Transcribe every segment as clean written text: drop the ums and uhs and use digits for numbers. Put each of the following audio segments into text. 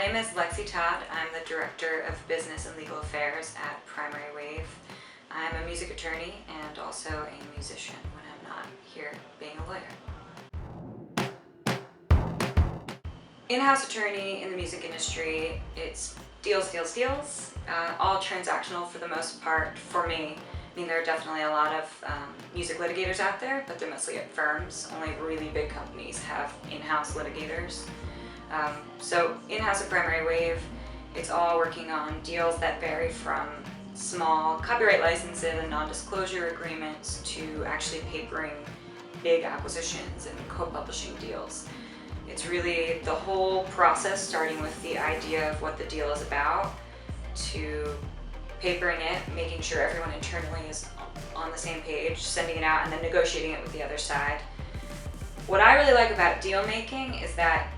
name is Lexi Todd. I'm the Director of Business and Legal Affairs at Primary Wave. I'm a music attorney and also a musician when I'm not here being a lawyer. In-house attorney in the music industry, it's deals, all transactional for the most part for me. I mean, there are definitely a lot of music litigators out there, but they're mostly at firms. Only really big companies have in-house litigators. So in-house at Primary Wave, it's all working on deals that vary from small copyright licenses and non-disclosure agreements to actually papering big acquisitions and co-publishing deals. It's really the whole process, starting with the idea of what the deal is about, to papering it, making sure everyone internally is on the same page, sending it out, and then negotiating it with the other side. What I really like about deal making is that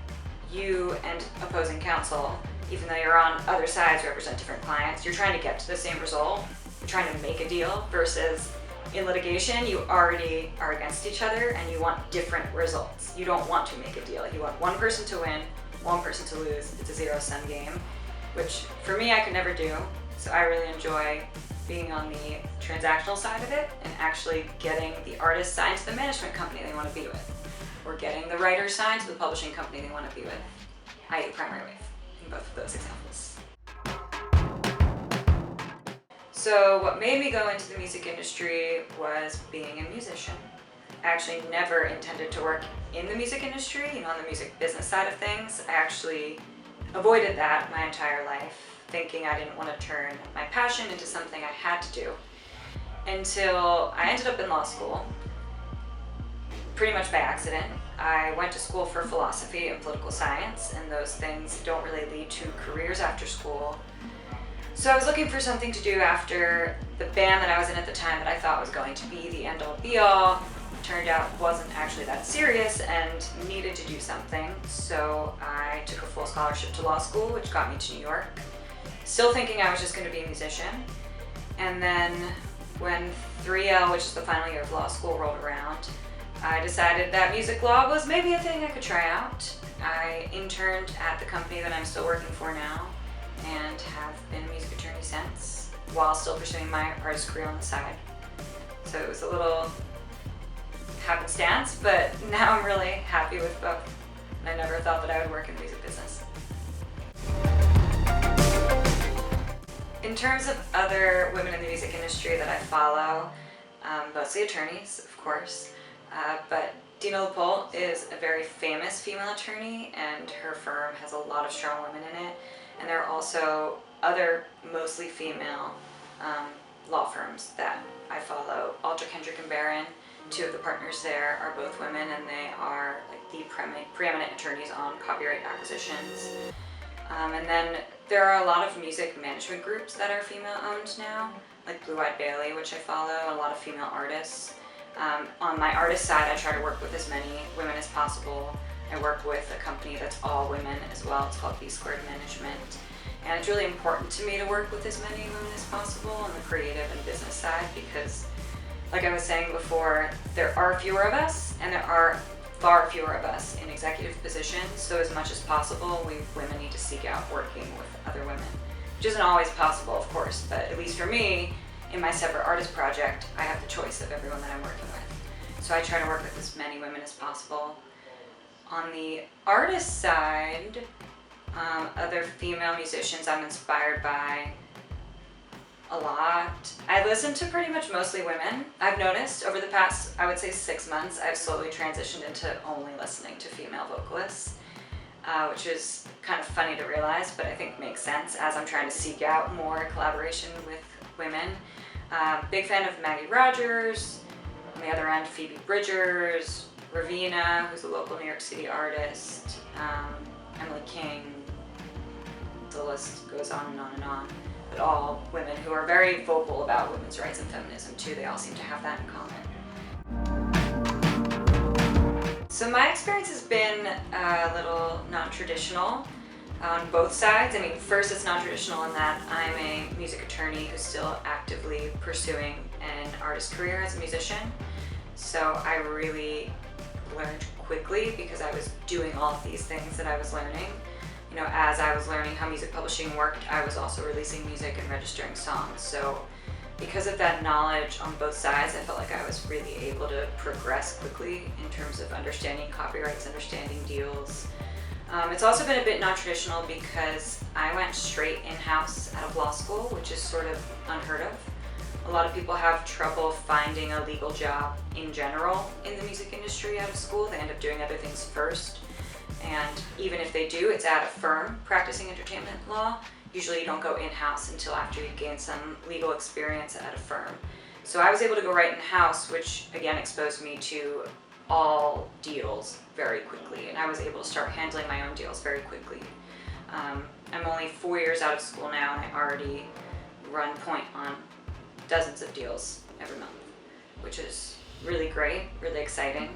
you and opposing counsel, even though you're on other sides, represent different clients, you're trying to get to the same result. You're trying to make a deal versus in litigation, you already are against each other and you want different results. You don't want to make a deal. You want one person to win, one person to lose. It's a zero-sum game, which for me, I could never do. So I really enjoy being on the transactional side of it and actually getting the artist signed to the management company they want to be with, or getting the writer signed to the publishing company they want to be with, i.e. Primary Wave, in both of those examples. So what made me go into the music industry was being a musician. I actually never intended to work in the music industry, on the music business side of things. I actually avoided that my entire life, thinking I didn't want to turn my passion into something I had to do, until I ended up in law school. Pretty much by accident. I went to school for philosophy and political science, and those things don't really lead to careers after school. So I was looking for something to do after the band that I was in at the time that I thought was going to be the end-all be-all. Turned out wasn't actually that serious and needed to do something. So I took a full scholarship to law school, which got me to New York. Still thinking I was just going to be a musician. And then when 3L, which is the final year of law school, rolled around, I decided that music law was maybe a thing I could try out. I interned at the company that I'm still working for now and have been a music attorney since, while still pursuing my artist career on the side. So it was a little happenstance, but now I'm really happy with both. And I never thought that I would work in the music business. In terms of other women in the music industry that I follow, mostly attorneys, of course. But Dina LaPolte is a very famous female attorney, and her firm has a lot of strong women in it. And there are also other mostly female law firms that I follow. Alter, Kendrick & Barron, two of the partners there are both women, and they are like the preeminent attorneys on copyright acquisitions. And then there are a lot of music management groups that are female-owned now, like Blue Eyed Bailey, which I follow, and a lot of female artists. On my artist side, I try to work with as many women as possible. I work with a company that's all women as well. It's called B Squared Management. And it's really important to me to work with as many women as possible on the creative and business side because, like I was saying before, there are fewer of us and there are far fewer of us in executive positions. So as much as possible, we women need to seek out working with other women, which isn't always possible, of course, but at least for me, in my separate artist project, I have the choice of everyone that I'm working with. So I try to work with as many women as possible. On the artist side, other female musicians I'm inspired by a lot. I listen to pretty much mostly women. I've noticed over the past, I would say 6 months, I've slowly transitioned into only listening to female vocalists, which is kind of funny to realize, but I think makes sense as I'm trying to seek out more collaboration with women. Big fan of Maggie Rogers. On the other end, Phoebe Bridgers, Ravina, who's a local New York City artist, Emily King. The list goes on and on and on. But all women who are very vocal about women's rights and feminism too. They all seem to have that in common. So my experience has been a little non-traditional on both sides. I mean, first it's non-traditional in that I'm a music attorney who's still actively pursuing an artist career as a musician. So I really learned quickly because I was doing all of these things that I was learning. as I was learning how music publishing worked, I was also releasing music and registering songs. So because of that knowledge on both sides, I felt like I was really able to progress quickly in terms of understanding copyrights, understanding deals. It's also been a bit non-traditional because I went straight in-house out of law school, which is sort of unheard of. A lot of people have trouble finding a legal job in general in the music industry out of school. They end up doing other things first. And even if they do, it's at a firm practicing entertainment law. Usually you don't go in-house until after you gain some legal experience at a firm. So I was able to go right in-house, which again exposed me to all deals very quickly. And I was able to start handling my own deals very quickly. I'm only 4 years out of school now, and I already run point on dozens of deals every month, which is really great, really exciting.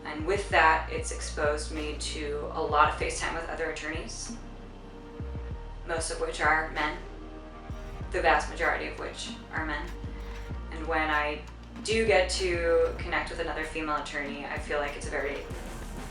And with that, it's exposed me to a lot of face time with other attorneys, most of which are men, the vast majority of which are men. And when I do get to connect with another female attorney, I feel like it's a very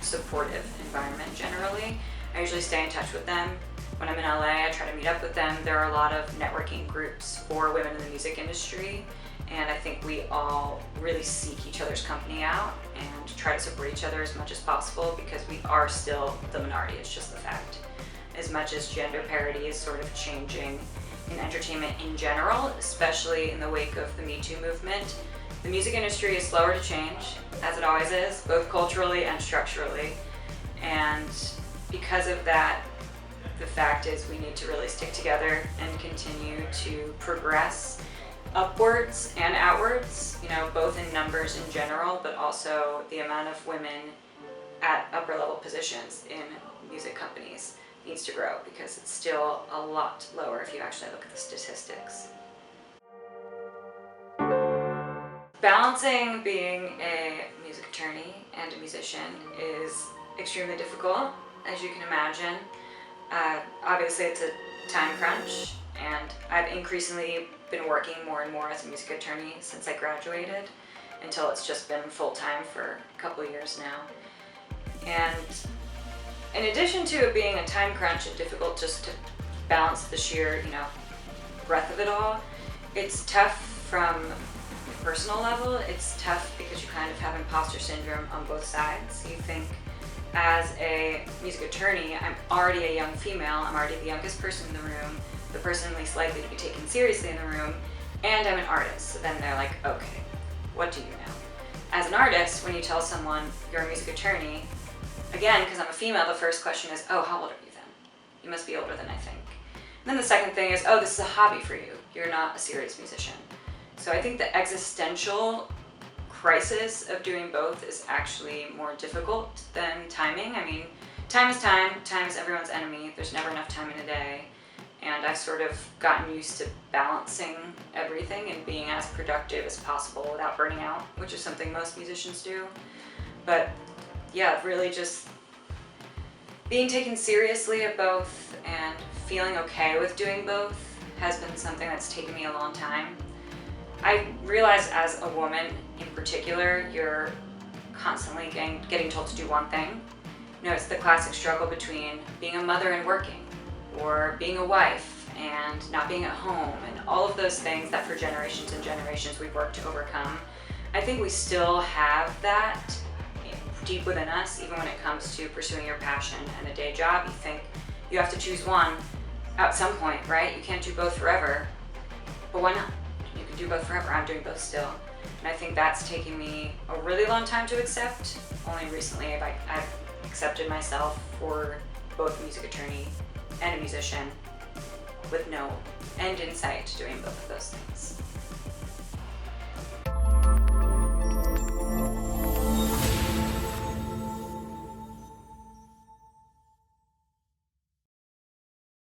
supportive environment generally. I usually stay in touch with them. When I'm in LA, I try to meet up with them. There are a lot of networking groups for women in the music industry, and I think we all really seek each other's company out and try to support each other as much as possible, because we are still the minority. It's just the fact. As much as gender parity is sort of changing in entertainment in general, especially in the wake of the Me Too movement, the music industry is slower to change, as it always is, both culturally and structurally. And because of that, the fact is we need to really stick together and continue to progress upwards and outwards, both in numbers in general, but also the amount of women at upper level positions in music companies needs to grow, because it's still a lot lower if you actually look at the statistics. Balancing being a music attorney and a musician is extremely difficult, as you can imagine. Obviously it's a time crunch, and I've increasingly been working more and more as a music attorney since I graduated, until it's just been full-time for a couple of years now. And in addition to it being a time crunch and difficult just to balance the sheer, breadth of it all, it's tough from a personal level. It's tough because you kind of have imposter syndrome on both sides. You think, as a music attorney, I'm already a young female, I'm already the youngest person in the room, the person least likely to be taken seriously in the room, and I'm an artist. So then they're like, okay, what do you know? As an artist, when you tell someone you're a music attorney, again, because I'm a female, the first question is, oh, how old are you then? You must be older than I think. And then the second thing is, oh, this is a hobby for you. You're not a serious musician. So I think the existential crisis of doing both is actually more difficult than timing. I mean, time is time. Time is everyone's enemy. There's never enough time in a day. And I've sort of gotten used to balancing everything and being as productive as possible without burning out, which is something most musicians do. But yeah, really just being taken seriously at both and feeling okay with doing both has been something that's taken me a long time. I realize as a woman in particular, you're constantly getting told to do one thing. It's the classic struggle between being a mother and working, or being a wife and not being at home, and all of those things that for generations and generations we've worked to overcome. I think we still have that deep within us, even when it comes to pursuing your passion and a day job. You think you have to choose one at some point, right? You can't do both forever, but why not? You can do both forever. I'm doing both still. And I think that's taken me a really long time to accept. Only recently I've accepted myself for both a music attorney and a musician with no end in sight doing both of those things.